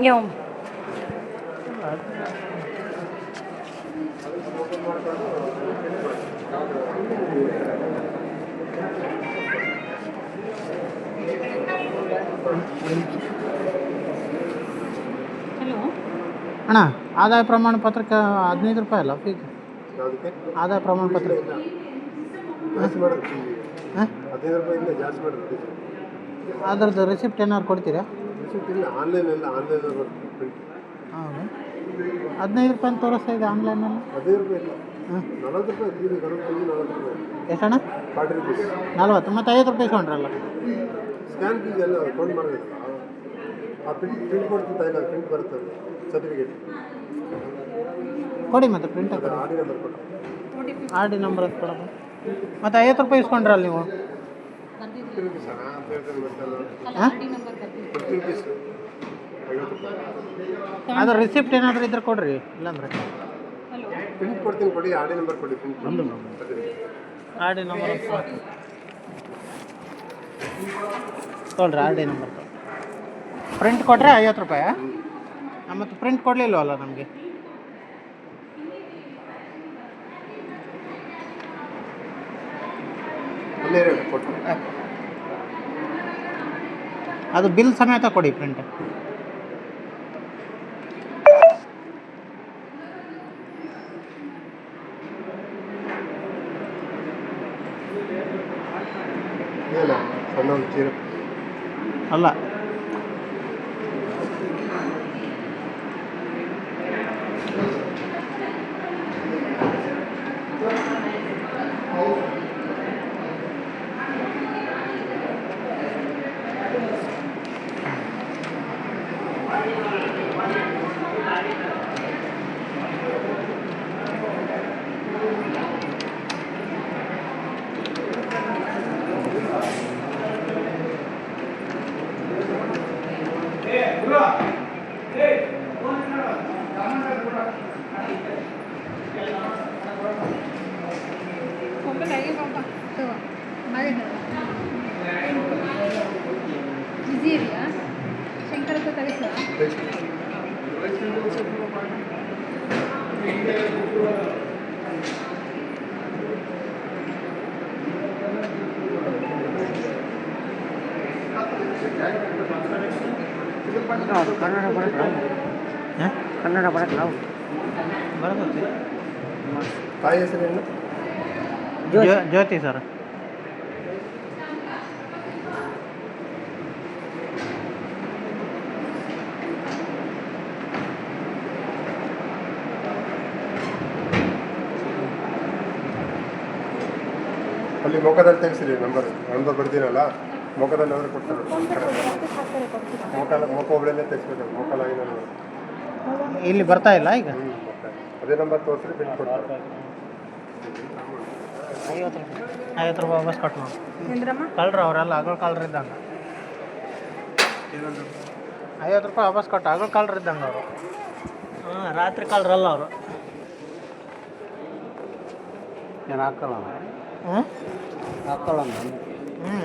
Nhung. Hello ಅಣ್ಣ, ಆದಾಯ ಪ್ರಮಾಣ ಪತ್ರಕ್ಕೆ 15 ರೂಪಾಯಿ ಅಲ್ಲ ಫೀಸ್? ಆದಾಯ ಪ್ರಮಾಣ ಪತ್ರ ಹಾಂ, ಅದ್ರದ್ದು ರಿಸಿಪ್ಟ್ ಏನಾದ್ರು ಕೊಡ್ತೀರಾ? ಹೌದು, 15 ರೂಪಾಯಿ ಅಂತ ತೋರಿಸ್ತಾ ಇದೆ ಆನ್ಲೈನಲ್ಲಿ. ಹಾಂ, ಎಷ್ಟಣ್ಣ? 40. ಮತ್ತು 50 ರೂಪಾಯಿ ಇಸ್ಕೊಂಡ್ರಲ್ಲ? ಸ್ಕ್ಯಾನ್ ಫೀಸ್ ಎಲ್ಲ ಕೌಂಟ್ ಮಾಡೋದಿಲ್ಲ. ಆ ಪ್ರಿಂಟ್ ಕೊಡ್ತಿದ್ದ ಇಲ್ಲ, ಪ್ರಿಂಟ್ ಬರುತ್ತೆ ಸರ್ಟಿಫಿಕೇಟ್ ಕೊಡಿ, ಮತ್ತು ಪ್ರಿಂಟ್ ಆರ್ ಡಿ ನಂಬರ್ ಕೊಟ್ಟು ಆರ್ ಡಿ ನಂಬರ್ ಅಂತ ಕೊಡೋದು. ಮತ್ತು 50 ರೂಪಾಯಿ ಇಸ್ಕೊಂಡ್ರಲ್ಲ ನೀವು? ಹಾಂ, ಅದ್ರ ರಿಸಿಪ್ಟ್ ಏನಾದರೂ ಇದ್ರೆ ಕೊಡ್ರಿ, ಇಲ್ಲಾಂದ್ರೆ ಪ್ರಿಂಟ್ ಕೊಡ್ತೀನಿ, ಕೊಡಿ ಆರ್ ಡಿ ನಂಬರ್ ಕೊಡಿ. ಪ್ರಿಂಟ್ ಆರ್ ಡಿ ನಂಬರ್ ತೊಗೊಳ್ರಿ, ಆರ್ ಡಿ ನಂಬರ್ ಪ್ರಿಂಟ್ ಕೊಟ್ಟರೆ 50 ರೂಪಾಯಿ. ಮತ್ತು ಪ್ರಿಂಟ್ ಕೊಡಲಿಲ್ವಲ್ಲ ನಮಗೆ? ಅದು ಬಿಲ್ ಸಮೇತ ಕೊಡಿ ಪ್ರಿಂಟ್. ಸಣ್ಣ ಒಂದು ಚೀರ ಅಲ್ಲ, ಬಿಸಿ ಇದೆಯಾ? ಶಂಕರ್ ಹತ್ರ ತರಿಸುವ? ಕನ್ನಡ ಬರುತ್ತೆ, ಕನ್ನಡ ಬರುತ್ತೆ, ನಾವು ಬರುತ್ತೆ. ತಾಯಿ ಹೆಸರೇನು? ಜ್ಯೋತಿ ಸರ್. ಅಲ್ಲಿ ಮೊಕದಲ್ಲಿ ತೆಗಿಸಿರಿ ನಂಬರ್ ಬರ್ತೀರಲ್ಲ, ಮೊಕದಲ್ಲಿ ಅವರು ಕೊಡ್ತಾರೆ. ಮೊಕ ಒಬ್ಬಳನ್ನೇ ತೆಗಿಸ್ಬೇಕು, ಮೊಕಲಾಗಿ ಇಲ್ಲಿ ಬರ್ತಾ ಇಲ್ಲ ಈಗ. ಅದೇ ನಂಬರ್ ತೋರಿಸ್ರಿ, ಪ್ರಿಂಟ್ ಕೊಡ್ತಾರೆ. 50 ರೂಪಾಯಿ ವಾಪಸ್ ಕೊಟ್ಟು ನೋಡಿ. ಕಳ್ರು ಅವರೆಲ್ಲ ಅಗಳ ಕಳ್ರು ಇದ್ದಂಗೆ. 50 ರೂಪಾಯಿ ವಾಪಸ್ ಕೊಟ್ಟು ಅಗಳ ಕಳ್ರು ಇದ್ದಂಗೆ ಅವರು. ಹಾಂ, ರಾತ್ರಿ ಕಳ್ರಲ್ಲ ಅವರು. ಏನು ಹಾಕಲ್ಲ? ಹ್ಞೂ, ಹಾಕಲ್ಲ. ಹ್ಞೂ